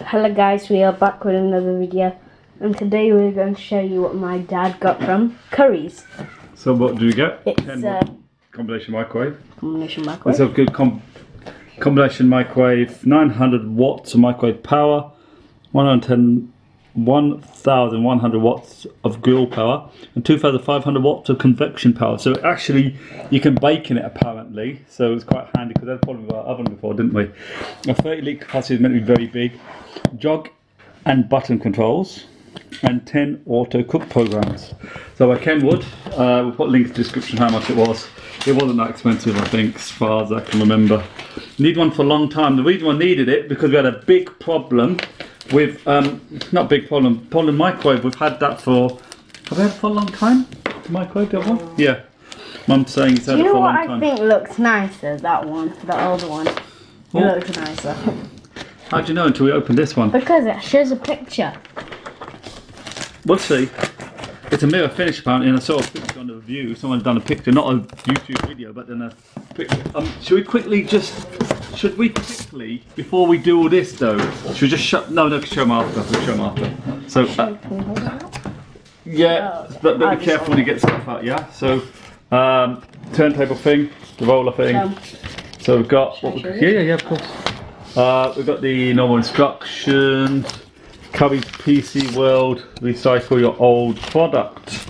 Hello guys, we are back with another video, and today we're going to show you what my dad got from Curry's. So what do you get? It's Kenwood combination microwave. Combination microwave. It's a good combination microwave, 900 watts of microwave power, 1,100 watts of grill power, and 2,500 watts of convection power. So actually, you can bake in it apparently. So it's quite handy because that's probably our oven before, didn't we? A 30 litre capacity is meant to be very big. Jog and button controls, and 10 auto cook programs. So by Kenwood, we'll put a link in the description how much it was. It wasn't that expensive, I think, as far as I can remember. Need one for a long time. The reason I needed it because we had a big problem with not big problem microwave. We've had that for, have we had it for a long time? The microwave, that one? Yeah. Mum's saying it's had it for a long time. You know what I think looks nicer? That one, the older one. It looks nicer. How do you know until we open this one? Because it shows a picture. We'll see. It's a mirror finish apparently, and I saw a picture on the review. Someone's done a picture, not a YouTube video, but then a picture. Should we quickly, before we do all this though, should we just show them after. We'll show them after. So, yeah, but be careful when you get stuff out, yeah? So, turntable thing, the roller thing. So we've got, yeah, of course. We've got the normal instructions. Curry's PC World, recycle your old product.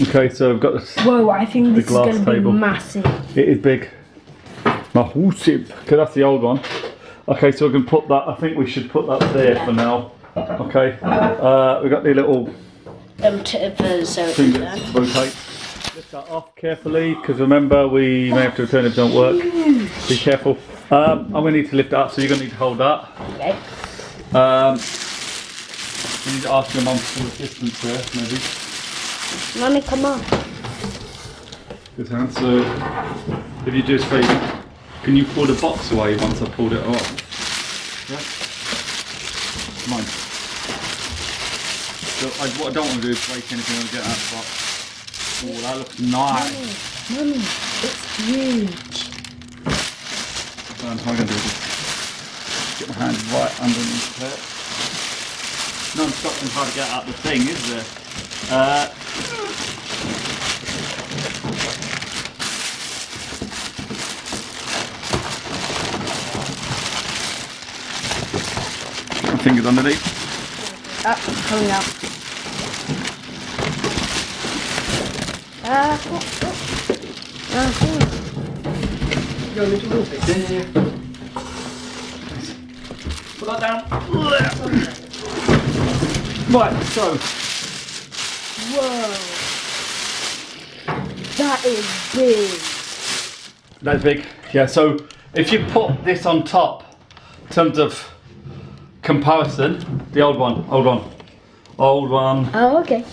Okay, so we've got this. Whoa, I think this is going to be massive. It is big. Massive. Okay, that's the old one. Okay, so we can put that. I think we should put that there for now. Okay. We've got the little tippers, so it's rotate. Lift that off carefully, because remember we may have to return if it don't work. Be careful. I'm going to need to lift it up, so you're going to need to hold that. Okay. You need to ask your mum for assistance there, maybe. Mummy, come on. Good hand. So, if you do us a favour, can you pull the box away once I pulled it off? Yeah? Come on. So, what I don't want to do is break anything and get out of the box. Oh, that looks nice. Mummy, it's huge. So, I'm going to do this. Get my hand right underneath it. No instructions how to get out the thing, is there? My fingers underneath. It's coming out. Go a little bit there. Put that down. Right, so. Whoa. That is big. That's big. Yeah, so if you put this on top, in terms of comparison, the old one. Oh, okay.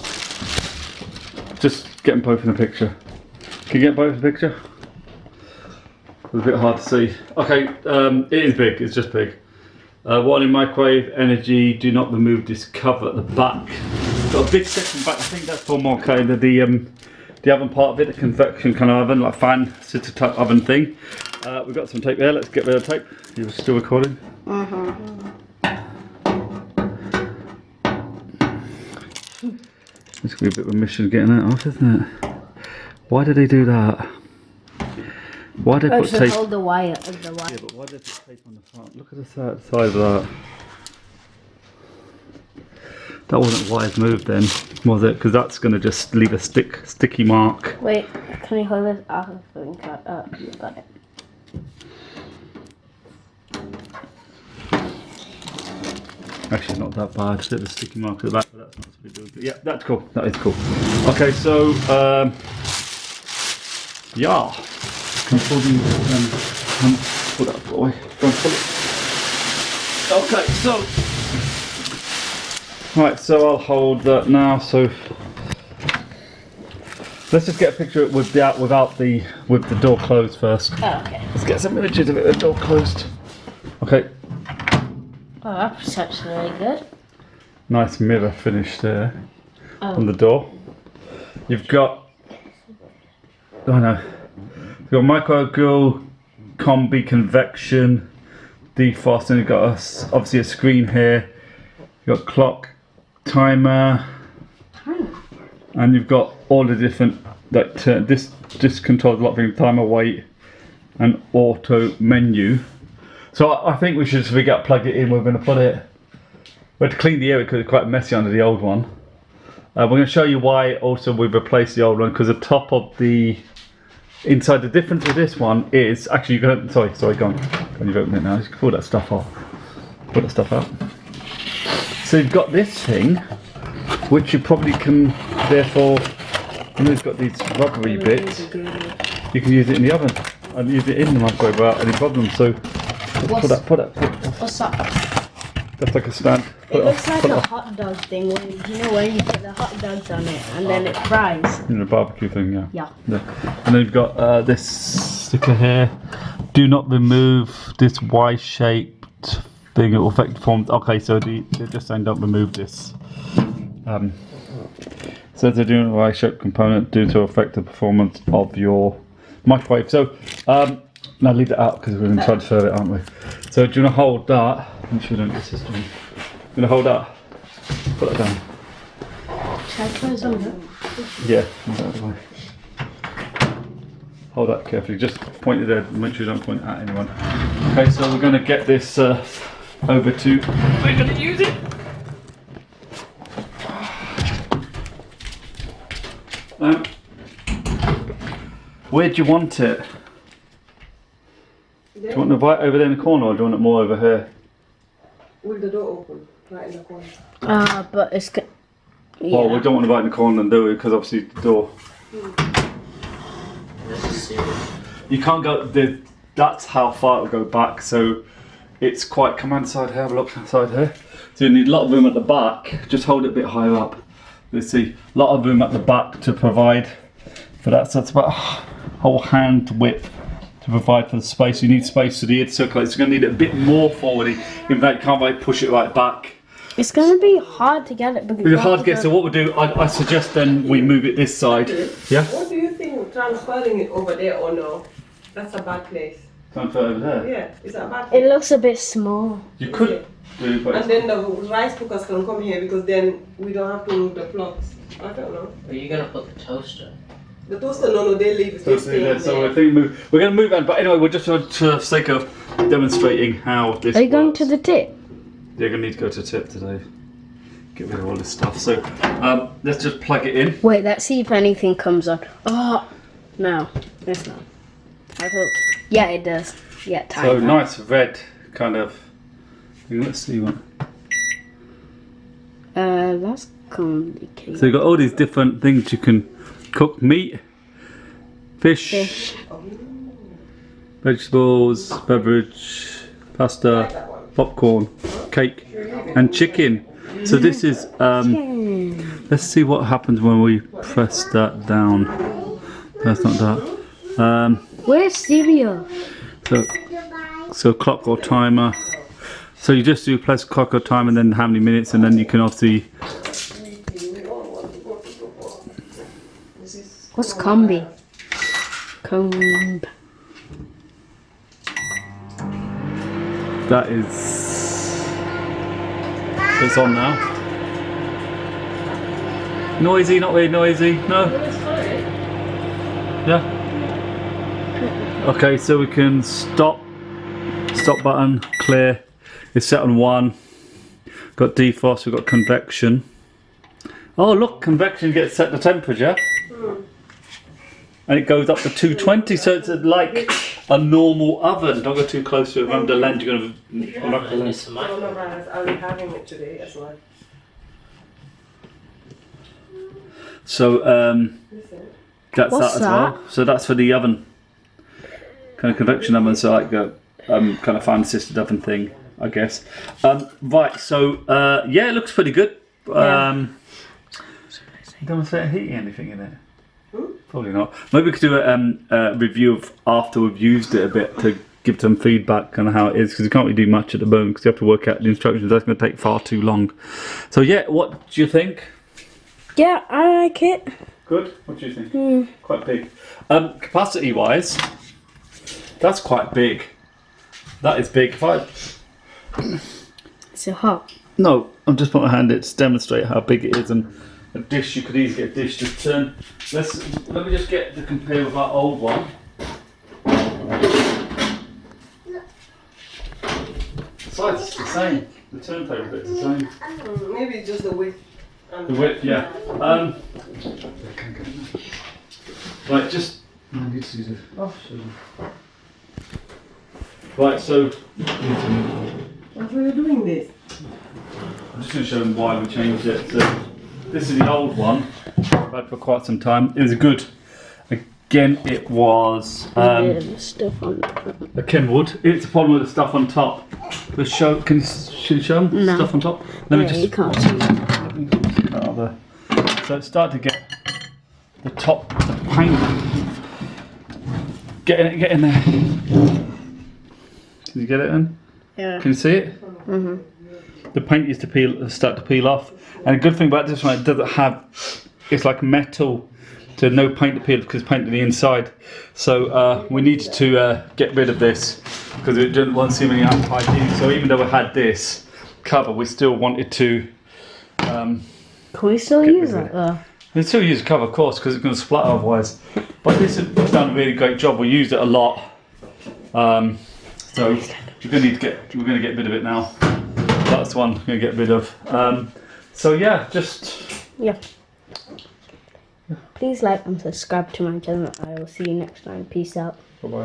Just get them both in the picture. Can you get both in the picture? It's a bit hard to see. Okay, it is big, it's just big. One in microwave, energy, do not remove this cover at the back. Got a big section back, I think that's for more kind of the oven part of it, the convection kind of oven, like fan, sitter type oven thing. We've got some tape there, let's get rid of the tape. You were still recording? It's going to be a bit of a mission getting that off, isn't it? Why did they do that? Why did they put tape? Hold the wire. Yeah, but why did they put tape on the front? Look at the side of that. That wasn't a wise move then, was it? Because that's going to just leave a sticky mark. Wait, can you hold this off? You got it. Actually, not that bad. It's a bit of a sticky mark at the back, but that's not so big deal. Yeah, that's cool. That is cool. Okay, so yeah. Can you pull that away? Go and pull it. Okay, so right, so I'll hold that now. So let's just get a picture with the door closed first. Oh, okay. Let's get some images of it with the door closed. Okay. Oh, that's actually really good. Nice mirror finish there on the door. You've got, you've got micro grill, combi convection, defrost, and you've got obviously a screen here. You've got clock, timer, and you've got all the different this controls a lot of things: timer, weight, and auto menu. So I think we should, plug it in. We're going to put it. We had to clean the area because it's quite messy under the old one. We're going to show you why also we've replaced the old one, because the top of the inside, the difference with this one is actually you're going to, sorry, go on, you've opened it now. You can pull that stuff off. Pull that stuff out. So you've got this thing, which you probably can therefore, and it's got these rubbery bits. You can use it in the oven and use it in the microwave without any problem. So put that. What's that? That's like a stand. It looks like a hot dog thing, when when you put the hot dogs on it and then it fries. You know, barbecue thing, yeah. Yeah. And then you've got this sticker here. Do not remove this Y-shaped thing. It will affect the form. Okay, so they're just saying don't remove this. So they're doing a Y-shaped component due to affect the performance of your microwave. So now leave that out because we're going to transfer it, aren't we? So do you want to hold that? Make sure we don't get this one. You're going to hold that. Put that down. Should I close on that? Yeah, move that out of the way. Hold that carefully. Just point it there. Make sure you don't point it at anyone. Okay, so we're going to get this over to. We're going to use it. Where do you want it? Do you want the right over there in the corner, or do you want it more over here? With the door open, right in the corner. But it's good. Yeah. Well, we don't want it right in the corner, do we? Because obviously the door. You can't go. That's how far it will go back. So it's quite. Come inside here. Have a look inside here. So you need a lot of room at the back. Just hold it a bit higher up. Let's see. A lot of room at the back to provide for that. So that's about whole hand width to provide for the space. You need space so the air circulates. You're going to need it a bit more forward, even though you can't like push it right back. It's going to be hard to get it. It's hard to get. So what we'll do, I suggest then we move it this side. Yeah. What do you think, transferring it over there or no? That's a bad place. Transfer over there. Yeah, is that a bad place? It looks a bit small. You could do, but and then the rice cookers can come here because then we don't have to move the plugs. I don't know. Are you going to put the toaster? The toaster, no, they leave. They stay in so there. I think we're going to move on. But anyway, we're just for the sake of demonstrating how this Are you going works. to the tip? You're going to need to go to tip today. Get rid of all this stuff. So let's just plug it in. Wait, let's see if anything comes on. Oh, no, it's not. I thought. Yeah, it does. Yeah, time. So nice red kind of. Let's see one. That's complicated. So you've got all these different things you can cook: meat, fish. Vegetables, beverage, pasta, popcorn, cake, and chicken. So this is. Let's see what happens when we press that down. That's not that. Where's cereal? So clock or timer. So you just do press clock or timer, and then how many minutes, and then you can obviously. What's combi? Comb. That is. It's on now. Noisy, not really noisy. No. Yeah. Okay, so we can stop button, clear. It's set on 1. Got defrost, we've got convection. Oh look, convection gets set the temperature. And it goes up to 220, so it's like a normal oven. Don't go too close to it. Remember the lens, you're going to knock the lens. I'll be having it today as well. So that's What's that as that? well. So that's for the oven. Kind of convection oven, so like a kind of fan assisted oven thing, I guess. Right, so yeah, it looks pretty good. You don't want to say heating anything in it? Probably not. Maybe we could do a review of after we've used it a bit to give some feedback on how it is, because you can't really do much at the moment because you have to work out the instructions. That's going to take far too long. So yeah, what do you think? Yeah, I like it. Good. What do you think? Quite big. Capacity wise, that's quite big That is big. Is it hot? No, I'm just putting my hand in to demonstrate how big it is, and a dish, you could easily get a dish just turn. Let me just get to compare with our old one. The size is the same. The turntable bit's the same. Maybe it's just the width. The width, yeah. Right, just. I need to use it. Right, so. Why are you doing this? I'm just going to show them why we changed it. So, this is the old one. I've had for quite some time. It was good. Again, it was Stuff on a Kenwood. It's a problem with the stuff on top. Can you show them? No. Stuff on top? Let me Yeah, just. you can't see. So it started to get the top, the paint. Get in there. Can you get it in? Yeah. Can you see it? The paint used to start to peel off. And a good thing about this one, it doesn't have, it's like metal, so no paint to peel because it's paint on the inside. So we needed to get rid of this because it didn't want to see many untidy. So even though we had this cover, we still wanted to. Can we still use it though? We still use the cover, of course, because it's going to splatter otherwise. But this has done a really great job. We used it a lot. So we're going to get rid of it now. That's the one we're going to get rid of. So yeah, Yeah. Please like and subscribe to my channel. I will see you next time. Peace out. Bye-bye.